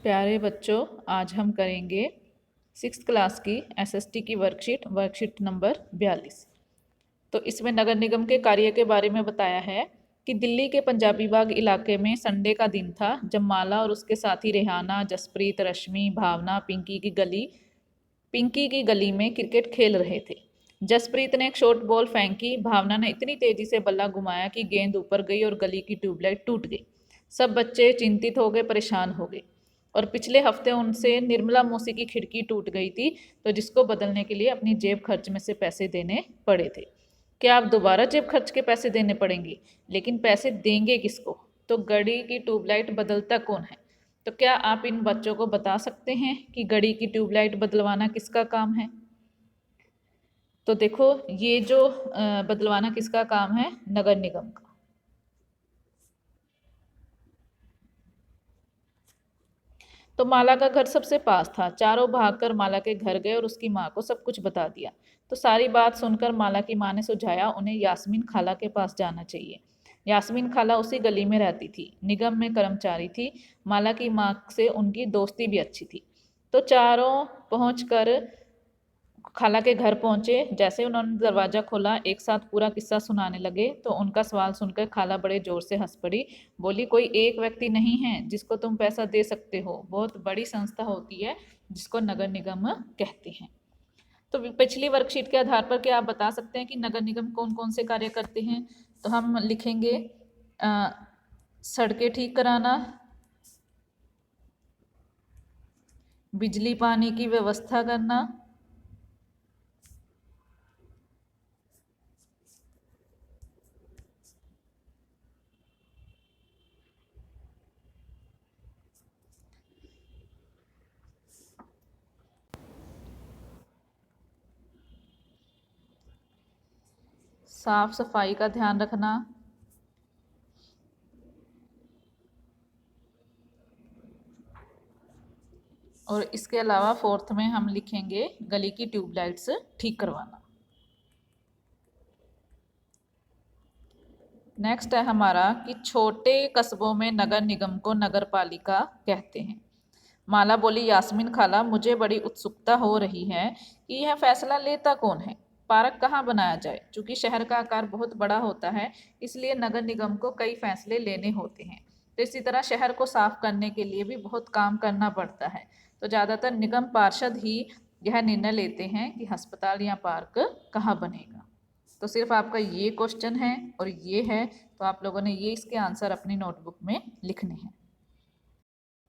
प्यारे बच्चों, आज हम करेंगे 6th क्लास की एसएसटी की वर्कशीट नंबर 42। तो इसमें नगर निगम के कार्य के बारे में बताया है कि दिल्ली के पंजाबी बाग इलाके में संडे का दिन था जब माला और उसके साथी रेहाना, जसप्रीत, रश्मि, भावना पिंकी की गली में क्रिकेट खेल रहे थे। जसप्रीत ने एक शॉर्ट बॉल फेंकी। भावना ने इतनी तेजी से बल्ला घुमाया कि गेंद ऊपर गई और गली की ट्यूबलाइट टूट गई। सब बच्चे चिंतित हो गए, परेशान हो गए। और पिछले हफ्ते उनसे निर्मला मौसी की खिड़की टूट गई थी, तो जिसको बदलने के लिए अपनी जेब खर्च में से पैसे देने पड़े थे। क्या आप दोबारा जेब खर्च के पैसे देने पड़ेंगे? लेकिन पैसे देंगे किसको? तो घड़ी की ट्यूबलाइट बदलता कौन है? तो क्या आप इन बच्चों को बता सकते हैं कि घड़ी की ट्यूबलाइट बदलवाना किसका काम है? तो देखो, ये जो बदलवाना किसका काम है? नगर निगम का। तो माला का घर सबसे पास था। चारों भागकर माला के घर गए और उसकी माँ को सब कुछ बता दिया। तो सारी बात सुनकर माला की माँ ने सुझाया उन्हें यास्मीन खाला के पास जाना चाहिए। यास्मीन खाला उसी गली में रहती थी, निगम में कर्मचारी थी। माला की माँ से उनकी दोस्ती भी अच्छी थी। तो चारों पहुंचकर खाला के घर पहुंचे। जैसे उन्होंने दरवाजा खोला, एक साथ पूरा किस्सा सुनाने लगे। तो उनका सवाल सुनकर खाला बड़े जोर से हंस पड़ी। बोली, कोई एक व्यक्ति नहीं है जिसको तुम पैसा दे सकते हो, बहुत बड़ी संस्था होती है जिसको नगर निगम कहते हैं। तो पिछली वर्कशीट के आधार पर क्या आप बता सकते हैं कि नगर निगम कौन कौन से कार्य करते हैं? तो हम लिखेंगे सड़कें ठीक कराना, बिजली पानी की व्यवस्था करना, साफ सफाई का ध्यान रखना, और इसके अलावा फोर्थ में हम लिखेंगे गली की ट्यूबलाइट्स ठीक करवाना। नेक्स्ट है हमारा कि छोटे कस्बों में नगर निगम को नगर पालिका कहते हैं। माला बोली, यास्मीन खाला, मुझे बड़ी उत्सुकता हो रही है कि यह फैसला लेता कौन है, पार्क कहाँ बनाया जाए। चूंकि शहर का आकार बहुत बड़ा होता है, इसलिए नगर निगम को कई फैसले लेने होते हैं। तो इसी तरह शहर को साफ करने के लिए भी बहुत काम करना पड़ता है। तो ज़्यादातर निगम पार्षद ही यह निर्णय लेते हैं कि अस्पताल या पार्क कहाँ बनेगा। तो सिर्फ आपका ये क्वेश्चन है और ये है, तो आप लोगों ने ये इसके आंसर अपनी नोटबुक में लिखने हैं।